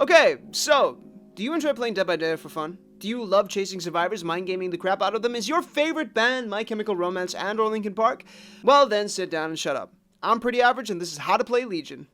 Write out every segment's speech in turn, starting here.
Okay, so, do you enjoy playing Dead by Daylight for fun? Do you love chasing survivors, mind gaming the crap out of them? Is your favorite band My Chemical Romance and or Linkin Park? Well then, sit down and shut up. I'm Pretty Average and this is How to Play Legion.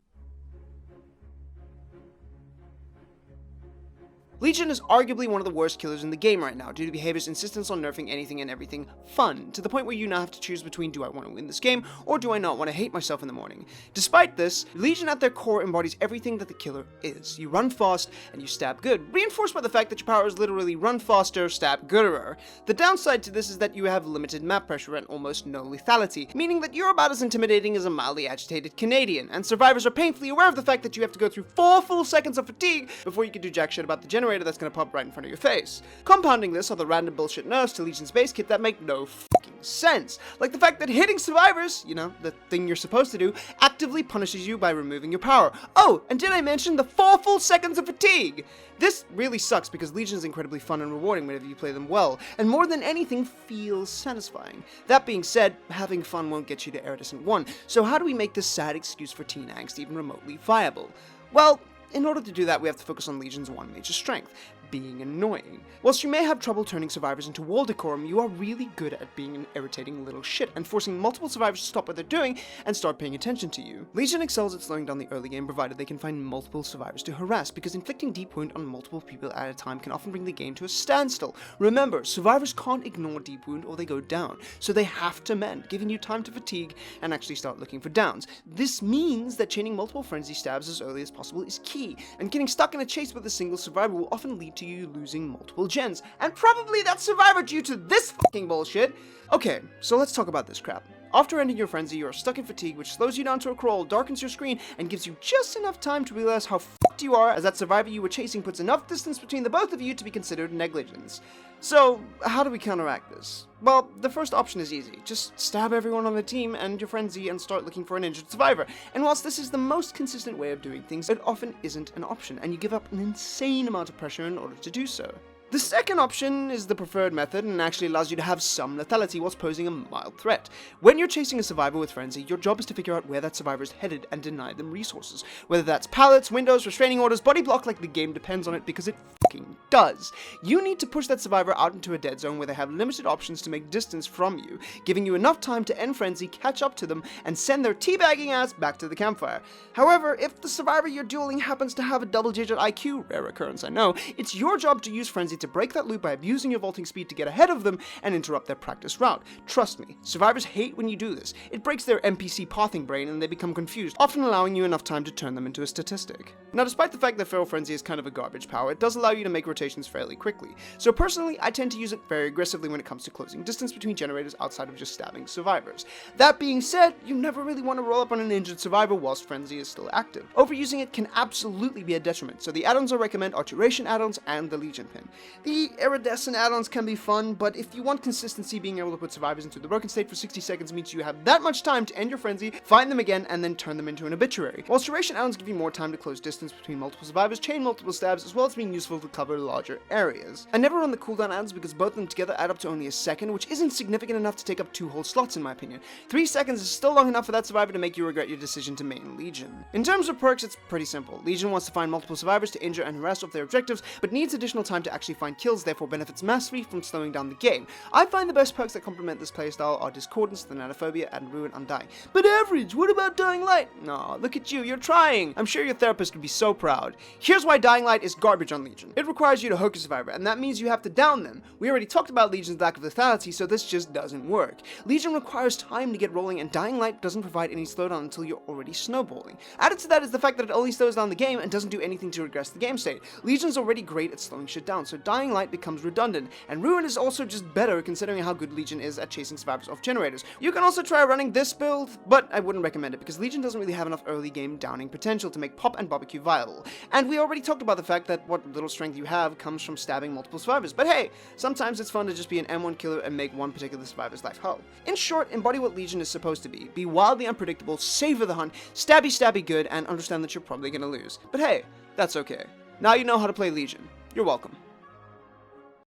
Legion is arguably one of the worst killers in the game right now due to behavior's insistence on nerfing anything and everything fun, to the point where you now have to choose between do I want to win this game or do I not want to hate myself in the morning. Despite this, Legion at their core embodies everything that the killer is. You run fast and you stab good, reinforced by the fact that your power is literally run faster, stab gooder. The downside to this is that you have limited map pressure and almost no lethality, meaning that you're about as intimidating as a mildly agitated Canadian, and survivors are painfully aware of the fact that you have to go through 4 full seconds of fatigue before you can do jack shit about the generator that's gonna pop right in front of your face. Compounding this are the random bullshit nerfs to Legion's base kit that make no fucking sense. Like the fact that hitting survivors, you know, the thing you're supposed to do, actively punishes you by removing your power. Oh, and did I mention the 4 full seconds of fatigue? This really sucks because Legion is incredibly fun and rewarding whenever you play them well, and more than anything feels satisfying. That being said, having fun won't get you to Iridescent 1, so how do we make this sad excuse for teen angst even remotely viable? Well, in order to do that, we have to focus on Legion's one major strength, being annoying. Whilst you may have trouble turning survivors into wall decorum, you are really good at being an irritating little shit and forcing multiple survivors to stop what they're doing and start paying attention to you. Legion excels at slowing down the early game provided they can find multiple survivors to harass, because inflicting deep wound on multiple people at a time can often bring the game to a standstill. Remember, survivors can't ignore deep wound or they go down, so they have to mend, giving you time to fatigue and actually start looking for downs. This means that chaining multiple frenzy stabs as early as possible is key, and getting stuck in a chase with a single survivor will often lead to you losing multiple gens, and probably that survivor due to this fucking bullshit. Okay, so let's talk about this crap. After ending your frenzy, you are stuck in fatigue, which slows you down to a crawl, darkens your screen, and gives you just enough time to realize how fucked you are, as that survivor you were chasing puts enough distance between the both of you to be considered negligence. So, how do we counteract this? Well, the first option is easy. Just stab everyone on the team and your frenzy and start looking for an injured survivor. And whilst this is the most consistent way of doing things, it often isn't an option, and you give up an insane amount of pressure in order to do so. The second option is the preferred method and actually allows you to have some lethality whilst posing a mild threat. When you're chasing a survivor with frenzy, your job is to figure out where that survivor is headed and deny them resources. Whether that's pallets, windows, restraining orders, body block, like the game depends on it, because it fucking does. You need to push that survivor out into a dead zone where they have limited options to make distance from you, giving you enough time to end frenzy, catch up to them, and send their teabagging ass back to the campfire. However, if the survivor you're dueling happens to have a double-digit IQ, rare occurrence I know, it's your job to use frenzy to break that loop by abusing your vaulting speed to get ahead of them and interrupt their practice route. Trust me, survivors hate when you do this. It breaks their NPC pathing brain and they become confused, often allowing you enough time to turn them into a statistic. Now, despite the fact that Feral Frenzy is kind of a garbage power, it does allow you to make rotations fairly quickly. So personally, I tend to use it very aggressively when it comes to closing distance between generators outside of just stabbing survivors. That being said, you never really want to roll up on an injured survivor whilst Frenzy is still active. Overusing it can absolutely be a detriment, so the add-ons I recommend are Duration add-ons and the Legion pin. The Iridescent add-ons can be fun, but if you want consistency, being able to put survivors into the broken state for 60 seconds means you have that much time to end your frenzy, find them again, and then turn them into an obituary. Whilst Duration add-ons give you more time to close distance between multiple survivors, chain multiple stabs, as well as being useful to cover larger areas. I never run the cooldown add-ons because both of them together add up to only a second, which isn't significant enough to take up 2 whole slots in my opinion. 3 seconds is still long enough for that survivor to make you regret your decision to main Legion. In terms of perks, it's pretty simple. Legion wants to find multiple survivors to injure and harass off their objectives, but needs additional time to actually find kills, therefore benefits massively from slowing down the game. I find the best perks that complement this playstyle are Discordance, Thanatophobia, and Ruin Undying. But Average, what about Dying Light? Aw, look at you, you're trying! I'm sure your therapist would be so proud. Here's why Dying Light is garbage on Legion. It requires you to hook a survivor, and that means you have to down them. We already talked about Legion's lack of lethality, so this just doesn't work. Legion requires time to get rolling, and Dying Light doesn't provide any slowdown until you're already snowballing. Added to that is the fact that it only slows down the game and doesn't do anything to regress the game state. Legion's already great at slowing shit down, so Dying Light becomes redundant, and Ruin is also just better considering how good Legion is at chasing survivors off generators. You can also try running this build, but I wouldn't recommend it because Legion doesn't really have enough early game downing potential to make Pop and Barbecue viable. And we already talked about the fact that what little strength you have comes from stabbing multiple survivors, but hey, sometimes it's fun to just be an M1 killer and make one particular survivor's life hell. In short, embody what Legion is supposed to be wildly unpredictable, savor the hunt, stabby good, and understand that you're probably gonna lose. But hey, that's okay. Now you know how to play Legion. You're welcome.